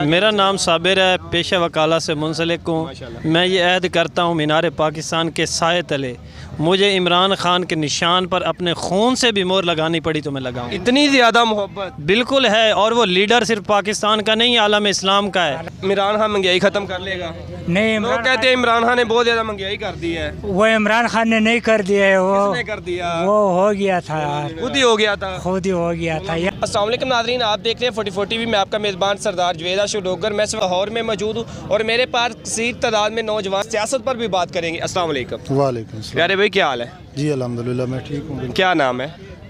میرا نام صابر ہے، پیشہ وکالہ سے منسلک ہوں۔ میں یہ عہد کرتا ہوں مینار پاکستان کے سائے تلے مجھے عمران خان کے نشان پر اپنے خون سے بھی مہر لگانی پڑی تو میں لگاؤں۔ اتنی زیادہ محبت بالکل ہے، اور وہ لیڈر صرف پاکستان کا نہیں، عالم اسلام کا ہے۔ عمران خان مہنگائی ختم کر لے گا؟ نہیں، لوگ کہتے ہیں عمران خان نے بہت زیادہ مہنگائی کر دی ہے۔ وہ عمران خان نے نہیں کر دیا ہے، کس نے کر دیا؟ وہ ہو گیا تھا، خود ہی ہو گیا تھا۔ خود ہی ہو گیا تھا۔ السلام علیکم ناظرین، آپ دیکھ رہے ہیں 44 ٹی وی میں آپ کا میزبان سردار جوید شڈوگر۔ میں لاہور میں موجود ہوں اور میرے پاس کثیر تعداد میں نوجوان سیاست پر بھی بات کریں گے۔ السلام علیکم۔ وعلیکم السلام۔ پیارے بھائی کیا حال ہے؟ جی الحمدللہ میں ٹھیک ہوں بالکل۔ کیا نام ہے؟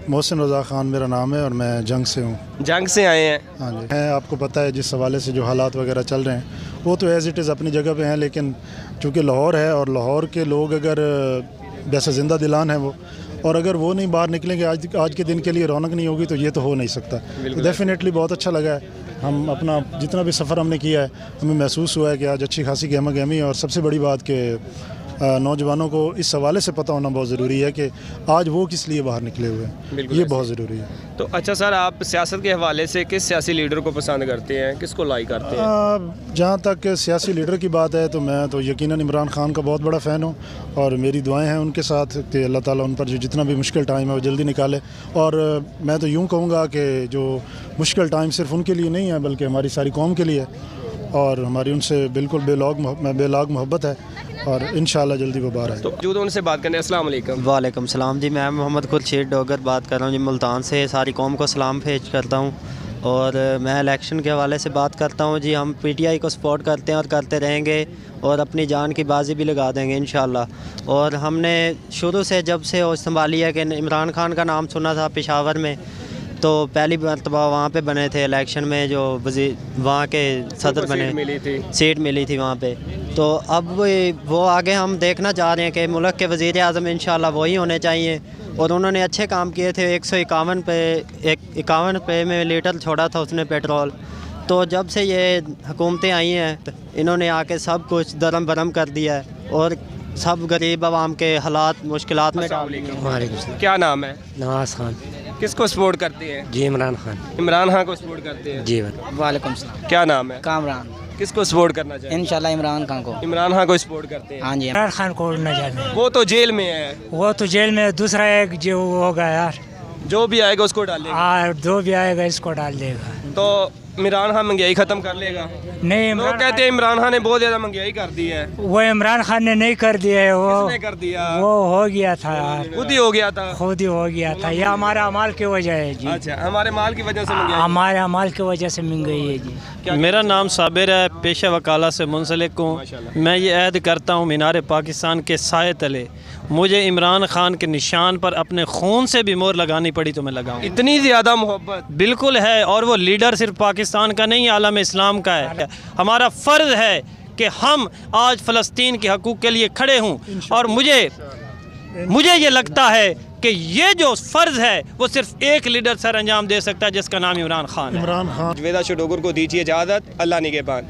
محسن رضا خان میرا نام ہے اور میں جنگ سے ہوں۔ جنگ سے آئے ہیں؟ ہاں جی، آپ کو پتہ ہے جس حوالے سے جو حالات وغیرہ چل رہے ہیں وہ تو ایز اٹ از اپنی جگہ پہ ہیں، لیکن چونکہ لاہور ہے اور لاہور کے لوگ اگر ویسے زندہ دلان ہیں وہ، اور اگر وہ نہیں باہر نکلیں گے آج کے دن کے لیے رونق نہیں ہوگی تو یہ تو ہو نہیں سکتا۔ ڈیفینیٹلی بہت اچھا لگا ہے، ہم اپنا جتنا بھی سفر ہم نے کیا ہے ہمیں محسوس ہوا ہے کہ آج اچھی خاصی گہما گہمی ہے، اور سب سے بڑی بات کہ نوجوانوں کو اس حوالے سے پتہ ہونا بہت ضروری ہے کہ آج وہ کس لیے باہر نکلے ہوئے ہیں، یہ بہت ضروری ہے۔ تو اچھا سر، آپ سیاست کے حوالے سے کس سیاسی لیڈر کو پسند کرتے ہیں، کس کو لائک کرتے ہیں؟ جہاں تک سیاسی لیڈر کی بات ہے تو میں تو یقیناً عمران خان کا بہت بڑا فین ہوں، اور میری دعائیں ہیں ان کے ساتھ کہ اللہ تعالیٰ ان پر جو جتنا بھی مشکل ٹائم ہے وہ جلدی نکالے۔ اور میں تو یوں کہوں گا کہ جو مشکل ٹائم صرف ان کے لیے نہیں ہے بلکہ ہماری ساری قوم کے لیے ہے، اور ہماری ان سے بالکل بے لاگ محبت ہے، اور انشاءاللہ جلدی وہ باہر آئے۔ تو جو ان سے بات کرنے۔ السلام علیکم۔ وعلیکم السلام جی، میں محمد خورشید ڈوگر بات کر رہا ہوں جی، ملتان سے۔ ساری قوم کو سلام پیش کرتا ہوں، اور میں الیکشن کے حوالے سے بات کرتا ہوں جی۔ ہم پی ٹی آئی کو سپورٹ کرتے ہیں اور کرتے رہیں گے، اور اپنی جان کی بازی بھی لگا دیں گے انشاءاللہ۔ اور ہم نے شروع سے جب سے ہوش سنبھالی ہے کہ عمران خان کا نام سنا تھا پشاور میں، تو پہلی مرتبہ وہاں پہ بنے تھے الیکشن میں، جو وہاں کے صدر بنے، سیٹ ملی تھی وہاں پہ۔ تو اب وہ آگے ہم دیکھنا چاہ رہے ہیں کہ ملک کے وزیر اعظم انشاءاللہ وہی ہونے چاہیے، اور انہوں نے اچھے کام کیے تھے۔ 151 روپے میں لیٹر چھوڑا تھا اس نے پیٹرول۔ تو جب سے یہ حکومتیں آئی ہیں انہوں نے آ کے سب کچھ درم برم کر دیا ہے، اور سب غریب عوام کے حالات مشکلات میں ڈال دیا۔ وعلیکم السلام۔ کیا نام ہے؟ نواز خان۔ کس کو سپورٹ کرتے ہیں؟ جی عمران خان۔ عمران خان کو سپورٹ کرتے ہیں؟ جی وعلیکم السلام۔ کیا نام ہے؟ کامران۔ کس کو سپورٹ کرنا چاہیے؟ انشاءاللہ عمران خان کو۔ عمران خان کو سپورٹ کرتے ہیں؟ ہاں جی۔ عمران خان کو نہ جانے، وہ تو جیل میں ہے، وہ تو جیل میں، دوسرا ایک جو ہوگا یار، جو بھی آئے گا اس کو ڈالے گا۔ جو بھی آئے گا اس کو ڈال دے گا۔ تو عمران خان مہنگائی ختم کر لے گا؟ نہیں، لوگ کہتے ہیں عمران خان نے بہت زیادہ مہنگائی کر دی ہے۔ وہ عمران خان نے نہیں کر دیا ہے، کس نے کر دیا؟ وہ ہو گیا تھا یار، خود ہی ہو گیا تھا۔ خود ہی ہو گیا تھا، یہ ہمارے اعمال کی وجہ ہے جی، اچھا، ہمارے مال کی وجہ سے مہنگائی؟ ہمارے اعمال کی وجہ سے مہنگائی ہے جی۔ میرا نام صابر ہے، پیشہ وکالہ سے منسلک ہوں۔ میں یہ عہد کرتا ہوں مینار پاکستان کے سائے تلے مجھے عمران خان کے نشان پر اپنے خون سے بھی مہر لگانی پڑی تو میں لگاؤں۔ اتنی زیادہ محبت بالکل ہے، اور وہ لیڈر صرف پاکستان کا نہیں، عالم اسلام کا ہے۔ ہمارا فرض ہے کہ ہم آج فلسطین کے حقوق کے لیے کھڑے ہوں، اور مجھے یہ لگتا ہے کہ یہ جو فرض ہے وہ صرف ایک لیڈر سر انجام دے سکتا ہے، جس کا نام عمران خان ہے۔ عمران خان۔ جوید شڈوگر کو دیجیے اجازت۔ اللہ نگہبان۔